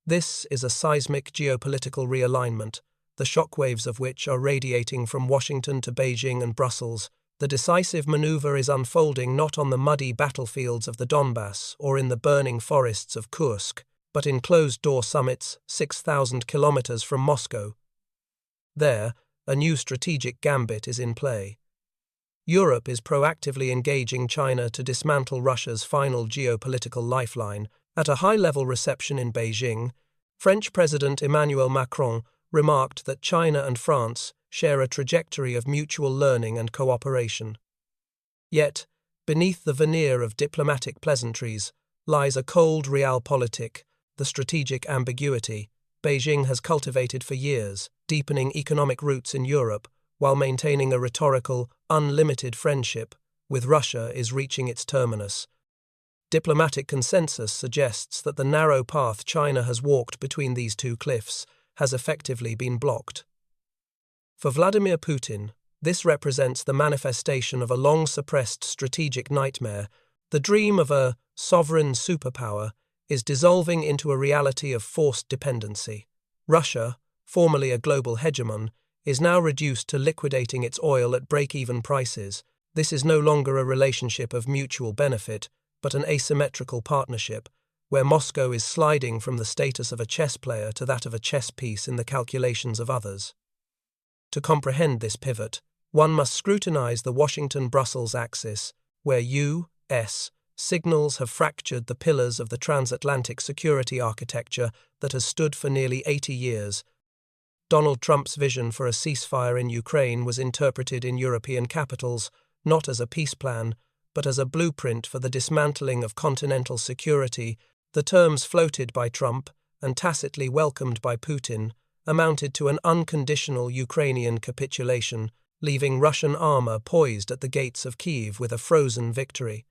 This is a seismic geopolitical realignment, the shockwaves of which are radiating from Washington to Beijing and Brussels. The decisive maneuver is unfolding not on the muddy battlefields of the Donbass or in the burning forests of Kursk, but in closed-door summits 6,000 kilometers from Moscow. There, a new strategic gambit is in play. Europe is proactively engaging China to dismantle Russia's final geopolitical lifeline. At a high-level reception in Beijing, French President Emmanuel Macron remarked that China and France share a trajectory of mutual learning and cooperation. Yet, beneath the veneer of diplomatic pleasantries lies a cold realpolitik, the strategic ambiguity Beijing has cultivated for years, deepening economic roots in Europe while maintaining a rhetorical, unlimited friendship with Russia is reaching its terminus. Diplomatic consensus suggests that the narrow path China has walked between these two cliffs has effectively been blocked. For Vladimir Putin, this represents the manifestation of a long-suppressed strategic nightmare. The dream of a sovereign superpower is dissolving into a reality of forced dependency. Russia, formerly a global hegemon, is now reduced to liquidating its oil at break-even prices. This is no longer a relationship of mutual benefit, but an asymmetrical partnership, where Moscow is sliding from the status of a chess player to that of a chess piece in the calculations of others. To comprehend this pivot, one must scrutinize the Washington-Brussels axis, where U.S. signals have fractured the pillars of the transatlantic security architecture that has stood for nearly 80 years. Donald Trump's vision for a ceasefire in Ukraine was interpreted in European capitals not as a peace plan, but as a blueprint for the dismantling of continental security. The terms floated by Trump and tacitly welcomed by Putin amounted to an unconditional Ukrainian capitulation, leaving Russian armor poised at the gates of Kyiv with a frozen victory.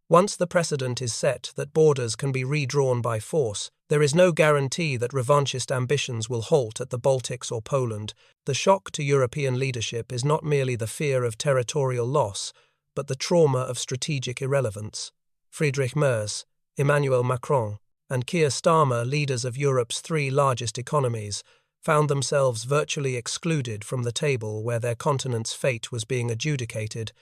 Once the precedent is set that borders can be redrawn by force, there is no guarantee that revanchist ambitions will halt at the Baltics or Poland. The shock to European leadership is not merely the fear of territorial loss, but the trauma of strategic irrelevance. Friedrich Merz, Emmanuel Macron, and Keir Starmer, leaders of Europe's three largest economies, found themselves virtually excluded from the table where their continent's fate was being adjudicated.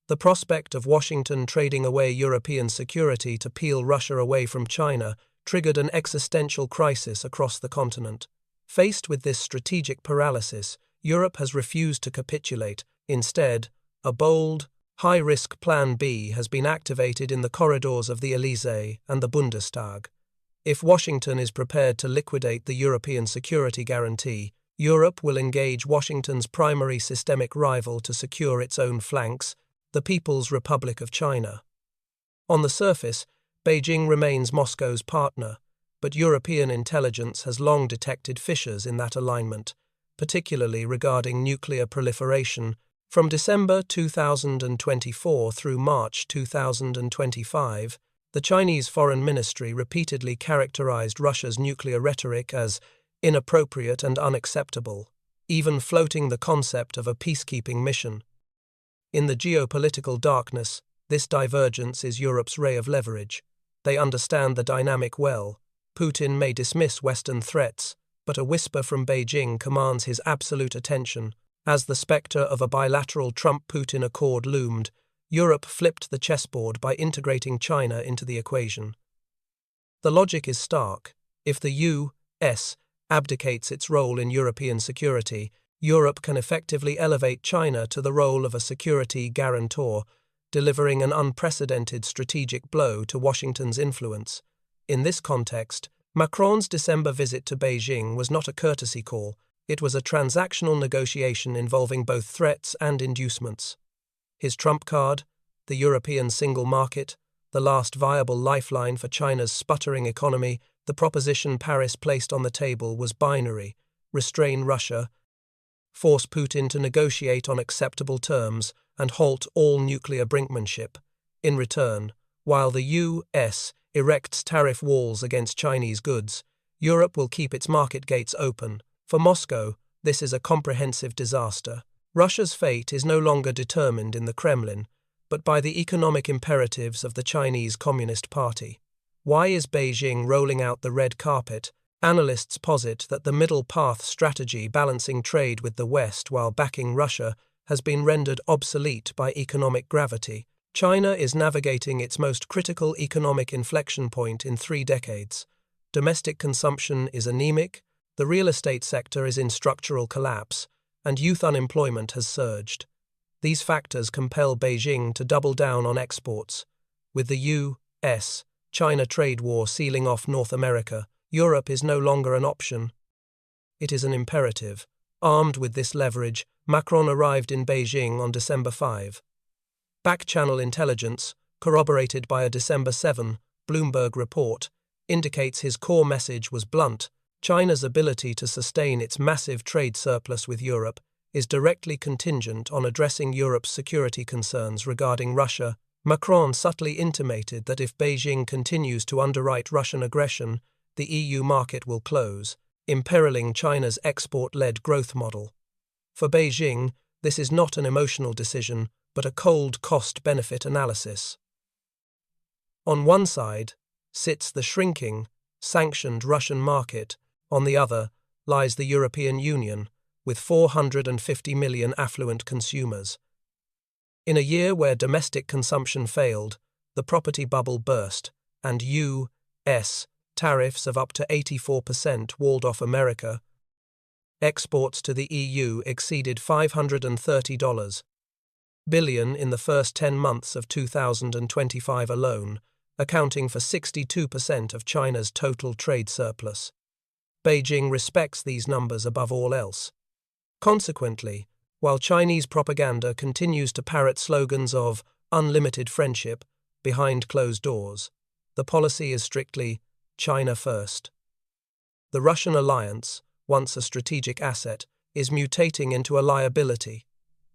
The prospect of Washington trading away European security to peel Russia away from China triggered an existential crisis across the continent. Faced with this strategic paralysis, Europe has refused to capitulate. Instead, a bold, high-risk Plan B has been activated in the corridors of the Elysée and the Bundestag. If Washington is prepared to liquidate the European security guarantee, Europe will engage Washington's primary systemic rival to secure its own flanks, the People's Republic of China. On the surface, Beijing remains Moscow's partner, but European intelligence has long detected fissures in that alignment, particularly regarding nuclear proliferation. From December 2024 through March 2025, the Chinese Foreign Ministry repeatedly characterized Russia's nuclear rhetoric as inappropriate and unacceptable, even floating the concept of a peacekeeping mission. In the geopolitical darkness, this divergence is Europe's ray of leverage. They understand the dynamic well. Putin may dismiss Western threats, but a whisper from Beijing commands his absolute attention. As the spectre of a bilateral Trump-Putin accord loomed, Europe flipped the chessboard by integrating China into the equation. The logic is stark. If the U.S. abdicates its role in European security, Europe can effectively elevate China to the role of a security guarantor, delivering an unprecedented strategic blow to Washington's influence. In this context, Macron's December visit to Beijing was not a courtesy call. It was a transactional negotiation involving both threats and inducements. His trump card, the European single market, the last viable lifeline for China's sputtering economy, the proposition Paris placed on the table was binary: restrain Russia, force Putin to negotiate on acceptable terms, and halt all nuclear brinkmanship. In return, while the U.S. erects tariff walls against Chinese goods, Europe will keep its market gates open. For Moscow, this is a comprehensive disaster. Russia's fate is no longer determined in the Kremlin, but by the economic imperatives of the Chinese Communist Party. Why is Beijing rolling out the red carpet Analysts posit that the middle path strategy balancing trade with the West while backing Russia has been rendered obsolete by economic gravity. China is navigating its most critical economic inflection point in 3 decades. Domestic consumption is anemic, the real estate sector is in structural collapse, and youth unemployment has surged. These factors compel Beijing to double down on exports. With the U.S.-China trade war sealing off North America, Europe is no longer an option. It is an imperative. Armed with this leverage, Macron arrived in Beijing on December 5. Back-channel intelligence, corroborated by a December 7 Bloomberg report, indicates his core message was blunt. China's ability to sustain its massive trade surplus with Europe is directly contingent on addressing Europe's security concerns regarding Russia. Macron subtly intimated that if Beijing continues to underwrite Russian aggression, the EU market will close, imperiling China's export-led growth model. For Beijing, this is not an emotional decision, but a cold cost-benefit analysis. On one side sits the shrinking, sanctioned Russian market. On the other lies the European Union, with 450 million affluent consumers. In a year where domestic consumption failed, the property bubble burst, and U.S. tariffs of up to 84% walled off America. Exports to the EU exceeded $530 billion in the first 10 months of 2025 alone, accounting for 62% of China's total trade surplus. Beijing respects these numbers above all else. Consequently, while Chinese propaganda continues to parrot slogans of unlimited friendship behind closed doors, the policy is strictly China first. The Russian alliance, once a strategic asset, is mutating into a liability,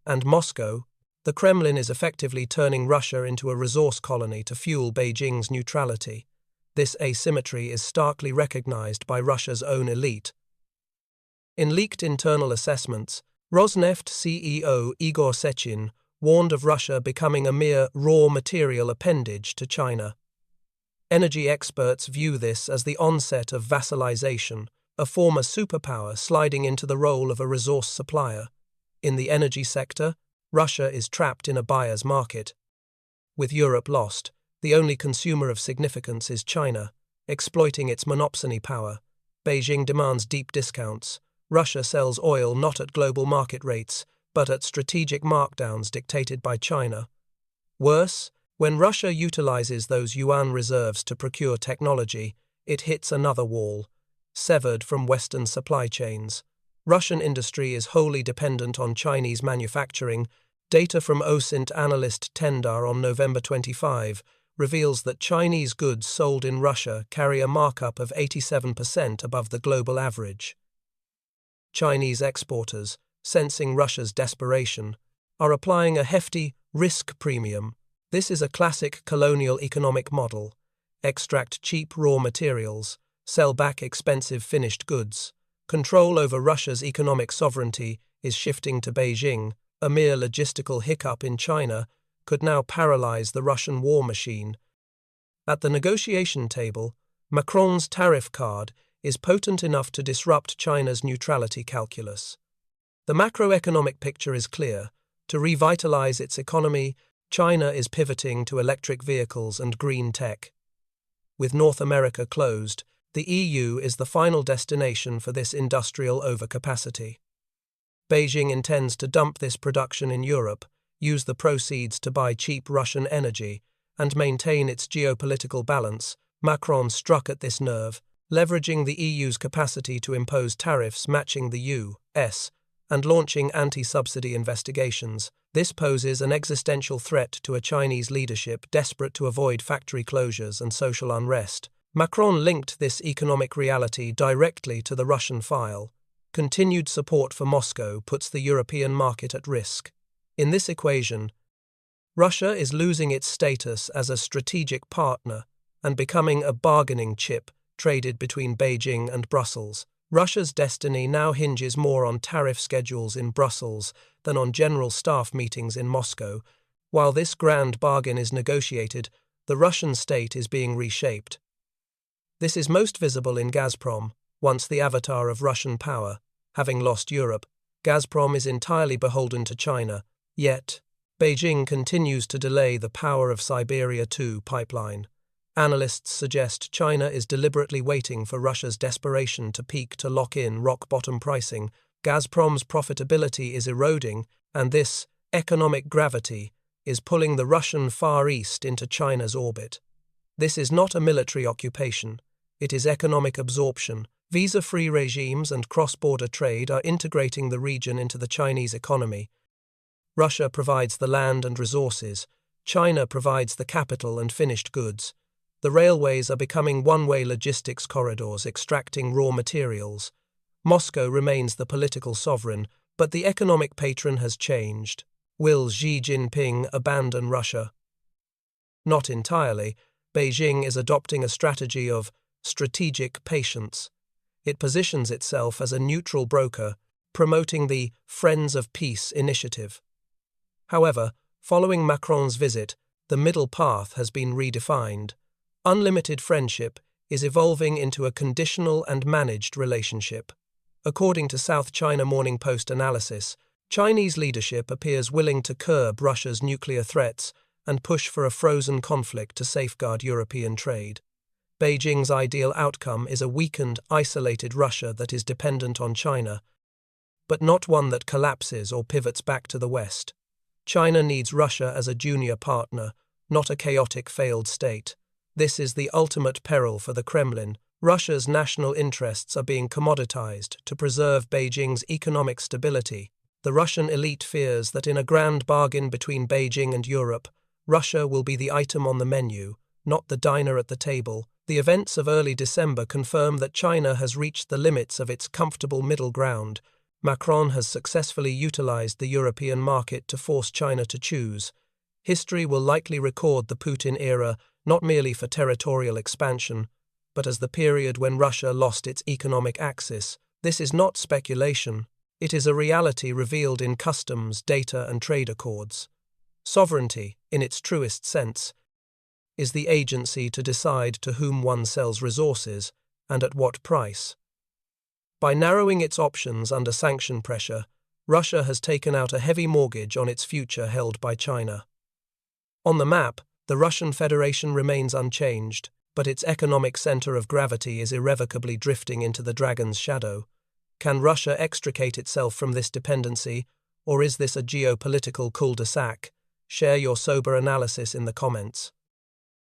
and Moscow, the Kremlin, is effectively turning Russia into a resource colony to fuel Beijing's neutrality. This asymmetry is starkly recognized by Russia's own elite. In leaked internal assessments, Rosneft CEO Igor Sechin warned of Russia becoming a mere raw material appendage to China. Energy experts view this as the onset of vassalization, a former superpower sliding into the role of a resource supplier. In the energy sector, Russia is trapped in a buyer's market. With Europe lost, the only consumer of significance is China, exploiting its monopsony power. Beijing demands deep discounts. Russia sells oil not at global market rates, but at strategic markdowns dictated by China. Worse, when Russia utilizes those yuan reserves to procure technology, it hits another wall, severed from Western supply chains. Russian industry is wholly dependent on Chinese manufacturing. Data from OSINT analyst Tendar on November 25 reveals that Chinese goods sold in Russia carry a markup of 87% above the global average. Chinese exporters, sensing Russia's desperation, are applying a hefty risk premium. This is a classic colonial economic model. Extract cheap raw materials, sell back expensive finished goods. Control over Russia's economic sovereignty is shifting to Beijing. A mere logistical hiccup in China could now paralyze the Russian war machine. At the negotiation table, Macron's tariff card is potent enough to disrupt China's neutrality calculus. The macroeconomic picture is clear. To revitalize its economy, China is pivoting to electric vehicles and green tech. With North America closed, the EU is the final destination for this industrial overcapacity. Beijing intends to dump this production in Europe, use the proceeds to buy cheap Russian energy, and maintain its geopolitical balance. Macron struck at this nerve, leveraging the EU's capacity to impose tariffs matching the U.S. and launching anti-subsidy investigations. This poses an existential threat to a Chinese leadership desperate to avoid factory closures and social unrest. Macron linked this economic reality directly to the Russian file. Continued support for Moscow puts the European market at risk. In this equation, Russia is losing its status as a strategic partner and becoming a bargaining chip traded between Beijing and Brussels. Russia's destiny now hinges more on tariff schedules in Brussels than on general staff meetings in Moscow. While this grand bargain is negotiated, the Russian state is being reshaped. This is most visible in Gazprom, once the avatar of Russian power. Having lost Europe, Gazprom is entirely beholden to China, yet Beijing continues to delay the Power of Siberia 2 pipeline. Analysts suggest China is deliberately waiting for Russia's desperation to peak to lock in rock-bottom pricing. Gazprom's profitability is eroding, and this economic gravity is pulling the Russian Far East into China's orbit. This is not a military occupation, it is economic absorption. Visa-free regimes and cross-border trade are integrating the region into the Chinese economy. Russia provides the land and resources, China provides the capital and finished goods. The railways are becoming one-way logistics corridors extracting raw materials. Moscow remains the political sovereign, but the economic patron has changed. Will Xi Jinping abandon Russia? Not entirely. Beijing is adopting a strategy of strategic patience. It positions itself as a neutral broker, promoting the Friends of Peace initiative. However, following Macron's visit, the middle path has been redefined. Unlimited friendship is evolving into a conditional and managed relationship. According to South China Morning Post analysis, Chinese leadership appears willing to curb Russia's nuclear threats and push for a frozen conflict to safeguard European trade. Beijing's ideal outcome is a weakened, isolated Russia that is dependent on China, but not one that collapses or pivots back to the West. China needs Russia as a junior partner, not a chaotic failed state. This is the ultimate peril for the Kremlin. Russia's national interests are being commoditized to preserve Beijing's economic stability. The Russian elite fears that in a grand bargain between Beijing and Europe, Russia will be the item on the menu, not the diner at the table. The events of early December confirm that China has reached the limits of its comfortable middle ground. Macron has successfully utilized the European market to force China to choose. History will likely record the Putin era not merely for territorial expansion, but as the period when Russia lost its economic axis. This is not speculation. It is a reality revealed in customs, data, and trade accords. Sovereignty, in its truest sense, is the agency to decide to whom one sells resources and at what price. By narrowing its options under sanction pressure, Russia has taken out a heavy mortgage on its future held by China. On the map, the Russian Federation remains unchanged, but its economic center of gravity is irrevocably drifting into the dragon's shadow. Can Russia extricate itself from this dependency, or is this a geopolitical cul-de-sac? Share your sober analysis in the comments.